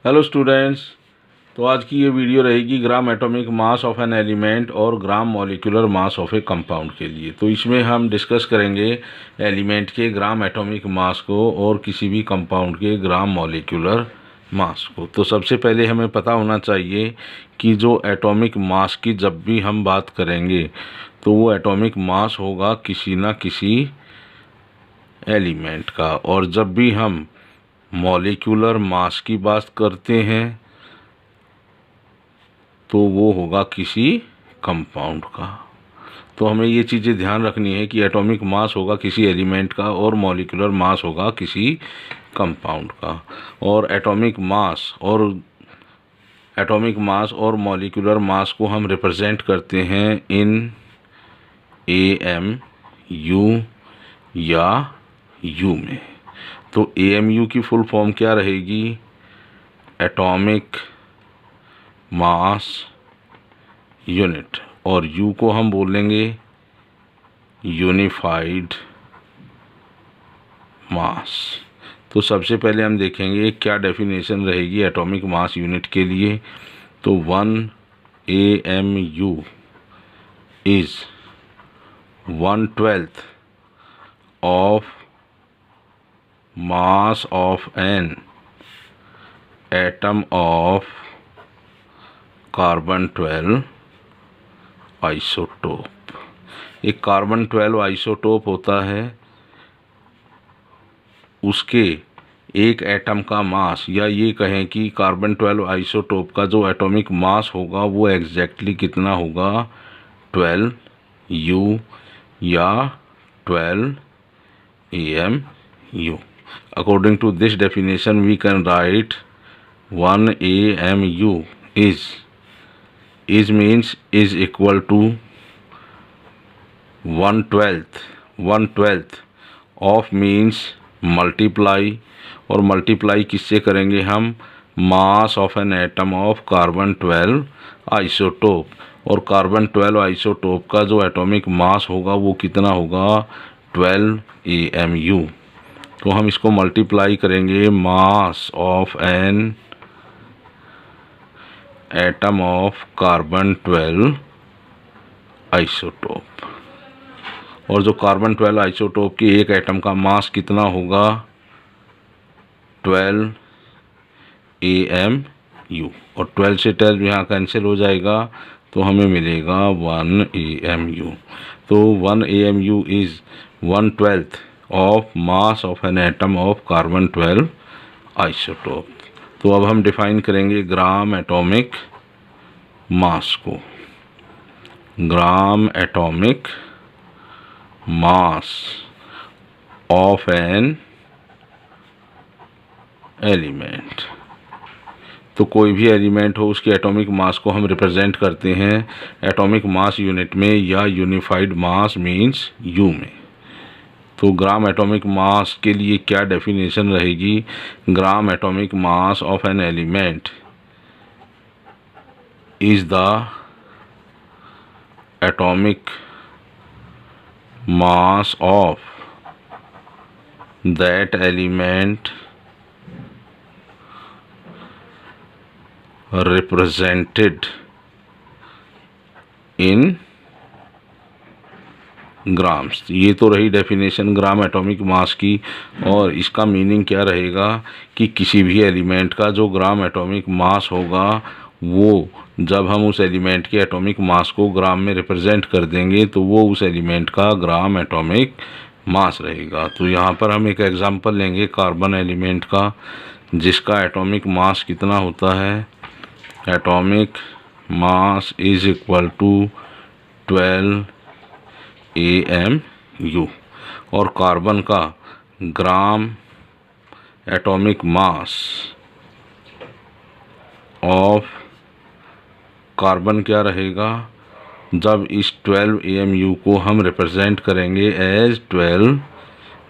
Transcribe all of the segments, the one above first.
Hello students. तो आज की ये वीडियो रहेगी gram atomic mass of an element और gram molecular mass of a compound के लिए। तो इसमें हम डिस्कस करेंगे एलिमेंट के ग्राम एटॉमिक मास को और किसी भी कंपाउंड के ग्राम मॉलिक्यूलर मास को। तो सबसे पहले हमें पता होना चाहिए कि जो एटॉमिक मास की जब भी हम बात करेंगे तो वो एटॉमिक मास होगा किसी ना किसी एलिमेंट का, और जब भी हम मॉलिक्यूलर मास की बात करते हैं तो वो होगा किसी कंपाउंड का। तो हमें ये चीज़ें ध्यान रखनी है कि एटॉमिक मास होगा किसी एलिमेंट का और मॉलिक्यूलर मास होगा किसी कंपाउंड का। और एटॉमिक मास और मॉलिक्यूलर मास को हम रिप्रेजेंट करते हैं इन AMU या U में। तो AMU की फुल फॉर्म क्या रहेगी? एटॉमिक मास यूनिट, और U को हम बोलेंगे यूनिफाइड मास। तो सबसे पहले हम देखेंगे क्या डेफिनेशन रहेगी एटॉमिक मास यूनिट के लिए। तो 1 AMU is 1/12 of mass of an atom of carbon 12 isotope. एक कार्बन 12 आइसोटोप होता है, उसके एक एटम का मास, या ये कहें कि कार्बन 12 आइसोटोप का जो एटॉमिक मास होगा वो एग्जैक्टली कितना होगा? 12U या 12 AMU। According to this definition, we can write 1 AMU is means is equal to 1/12 of means multiply, और मल्टीप्लाई किससे करेंगे हम? मास of an atom of carbon 12 isotope. और कार्बन 12 आइसोटोप का जो एटॉमिक मास होगा वो कितना होगा? 12 AMU। तो हम इसको मल्टीप्लाई करेंगे मास of an atom of carbon 12 isotope, और जो कार्बन 12 आइसोटोप की एक एटम का मास कितना होगा? 12 AMU। और 12 से 12 यहाँ कैंसिल हो जाएगा तो हमें मिलेगा 1 AMU। तो 1 AMU is 1/12 of mass of an atom of carbon 12 isotope. तो अब हम डिफाइन करेंगे ग्राम एटॉमिक मास को। ग्राम atomic mass of an element. तो कोई भी एलिमेंट हो उसके एटॉमिक मास को हम रिप्रेजेंट करते हैं एटॉमिक मास यूनिट में या यूनिफाइड मास मीन्स U में। तो ग्राम एटॉमिक मास के लिए क्या डेफिनेशन रहेगी? Gram atomic mass of an element is the atomic mass of that element represented in grams. ये तो रही डेफिनेशन ग्राम एटॉमिक मास की, और इसका मीनिंग क्या रहेगा कि किसी भी एलिमेंट का जो ग्राम एटॉमिक मास होगा वो जब हम उस एलिमेंट के एटॉमिक मास को ग्राम में रिप्रेजेंट कर देंगे तो वो उस एलिमेंट का ग्राम एटॉमिक मास रहेगा। तो यहाँ पर हम एक एग्जांपल लेंगे कार्बन एलिमेंट का, जिसका एटॉमिक मास कितना होता है? Atomic mass is equal to 12 AMU। और कार्बन का gram atomic mass of carbon क्या रहेगा? जब इस 12 AMU को हम रिप्रेजेंट करेंगे एज 12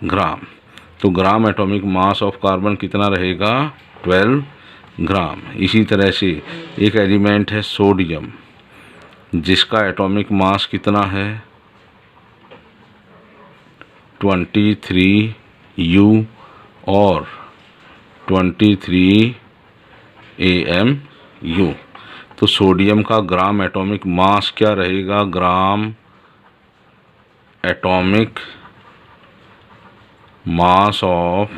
ग्राम, तो ग्राम एटॉमिक मास ऑफ कार्बन कितना रहेगा? 12 ग्राम। इसी तरह से एक एलिमेंट है सोडियम, जिसका एटॉमिक मास कितना है? 23U और 23 AMU। तो सोडियम का ग्राम एटॉमिक मास क्या रहेगा? Gram atomic mass of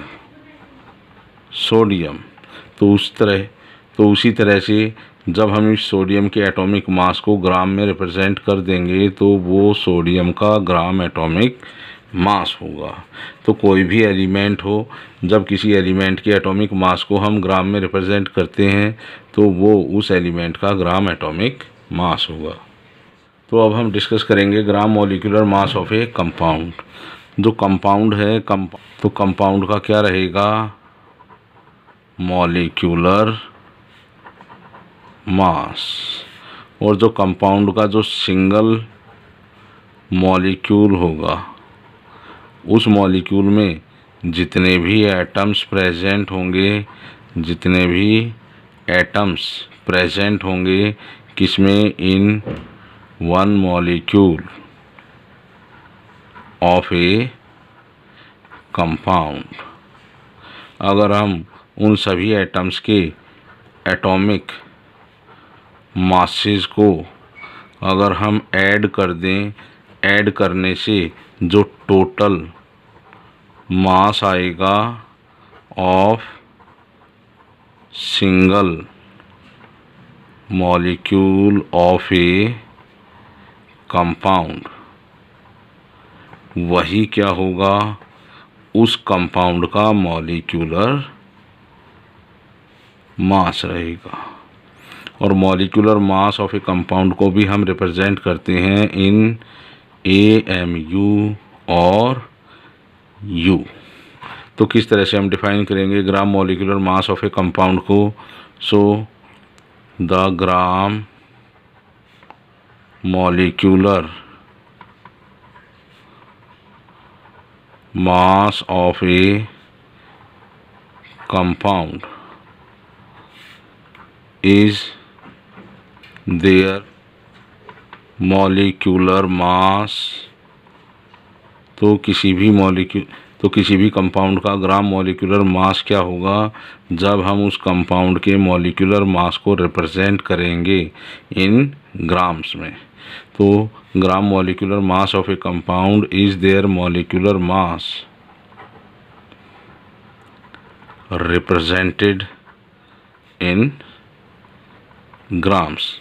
sodium. तो उसी तरह से जब हम इस सोडियम के एटॉमिक मास को ग्राम में रिप्रेजेंट कर देंगे तो वो सोडियम का ग्राम एटॉमिक मास होगा। तो कोई भी एलिमेंट हो, जब किसी एलिमेंट के एटॉमिक मास को हम ग्राम में रिप्रेजेंट करते हैं तो वो उस एलिमेंट का ग्राम एटॉमिक मास होगा। तो अब हम डिस्कस करेंगे gram molecular mass of a compound. जो कंपाउंड है तो कंपाउंड का क्या रहेगा? Molecular mass. और जो कंपाउंड का जो सिंगल मॉलिक्यूल होगा, उस मॉलिक्यूल में जितने भी एटम्स प्रेजेंट होंगे किसमें? In one molecule of a compound. अगर हम उन सभी एटम्स के एटॉमिक मासेस को अगर हम ऐड कर दें, ऐड करने से जो टोटल मास आएगा of single molecule of a compound, वही क्या होगा? उस कंपाउंड का मॉलिक्यूलर मास रहेगा। और molecular mass of a compound को भी हम रिप्रेजेंट करते हैं इन AMU और U। तो किस तरह से हम डिफाइन करेंगे gram molecular mass of a compound को? So the gram molecular mass of a compound is their molecular mass। तो किसी भी कंपाउंड का ग्राम मॉलिक्यूलर मास क्या होगा? जब हम उस कंपाउंड के मॉलिक्यूलर मास को रिप्रेजेंट करेंगे इन ग्राम्स में। तो gram molecular mass of a compound is their molecular mass represented in grams.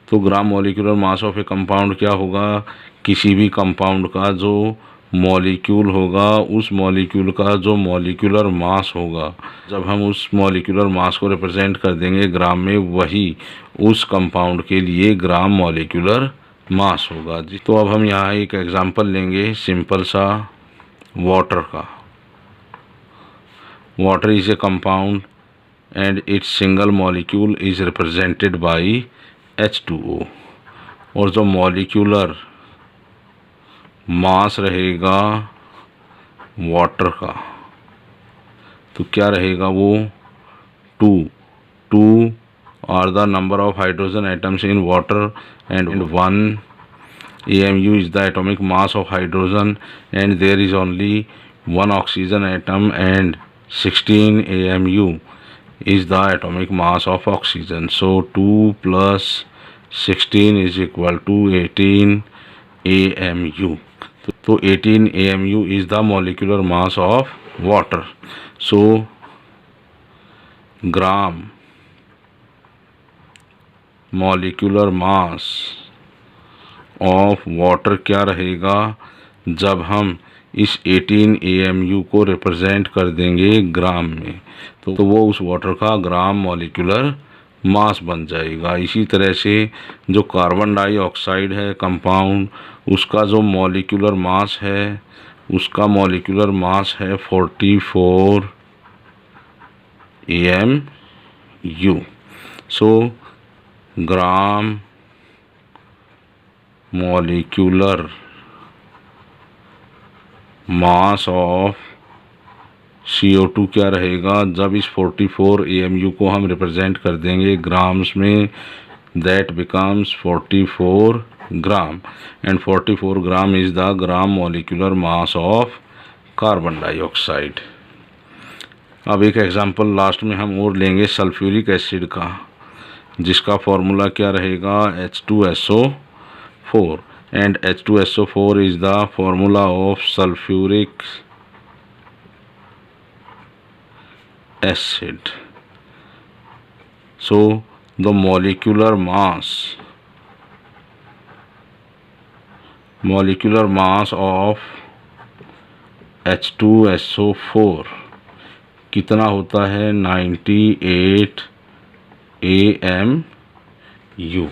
तो gram molecular mass of a compound क्या होगा? किसी भी कंपाउंड का जो मॉलिक्यूल होगा, उस मॉलिक्यूल का जो मॉलिक्यूलर मास होगा, जब हम उस मॉलिक्यूलर मास को रिप्रेजेंट कर देंगे ग्राम में, वही उस कंपाउंड के लिए ग्राम मॉलिक्यूलर मास होगा जी। तो अब हम यहाँ एक एग्जांपल लेंगे सिंपल सा वाटर का। Water is a compound and its single molecule is represented by H2O। और जो मॉलिक्यूलर मास रहेगा वाटर का तो क्या रहेगा? वो 2 are the number of hydrogen atoms in water and 1 AMU is the atomic mass of hydrogen and there is only 1 oxygen atom and 16 AMU is the atomic mass of oxygen। So 2 plus 16 is equal to 18 AMU। तो 18 AMU is the molecular mass of water। So gram molecular mass of water क्या रहेगा? जब हम इस 18 AMU को represent कर देंगे ग्राम में तो वो उस वाटर का ग्राम मॉलिक्यूलर मास बन जाएगा। इसी तरह से जो कार्बन डाइऑक्साइड है कंपाउंड, उसका जो मॉलिक्यूलर मास है, उसका मॉलिक्यूलर मास है 44 AMU। So gram molecular mass of CO2 क्या रहेगा? जब इस 44 AMU को हम रिप्रेजेंट कर देंगे ग्राम्स में, that becomes 44 gram and 44 gram is the gram molecular mass of carbon dioxide. अब एक एग्जांपल लास्ट में हम और लेंगे सल्फ्यूरिक एसिड का, जिसका फॉर्मूला क्या रहेगा, H2SO4, and H2SO4 is the formula of sulphuric acid. So the molecular mass of H2SO4 कितना होता है, 98 AMU.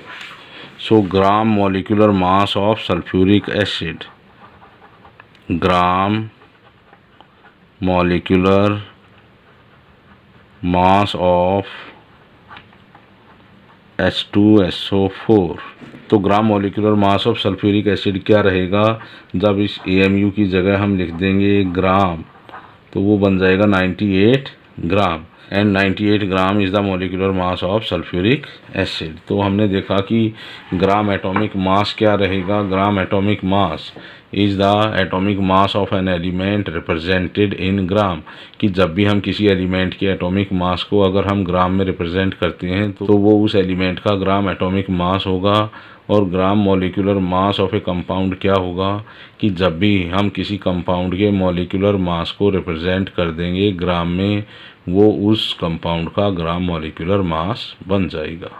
So gram molecular mass of sulfuric acid, gram molecular mass of H2SO4. तो gram molecular mass of sulphuric acid क्या रहेगा, जब इस AMU की जगह हम लिख देंगे ग्राम तो वो बन जाएगा 98 gram, and 98 gram is the molecular mass of sulphuric acid. तो हमने देखा कि ग्राम एटॉमिक मास क्या रहेगा. Gram atomic mass is the atomic mass of an element represented in gram, कि जब भी हम किसी एलिमेंट के एटॉमिक मास को अगर हम ग्राम में रिप्रेजेंट करते हैं तो वो उस एलिमेंट का ग्राम एटॉमिक मास होगा. और gram molecular mass of a compound क्या होगा, कि जब भी हम किसी कंपाउंड के मॉलिक्यूलर मास को रिप्रेजेंट कर देंगे ग्राम में, वो उस कंपाउंड का ग्राम मॉलिक्यूलर मास बन जाएगा.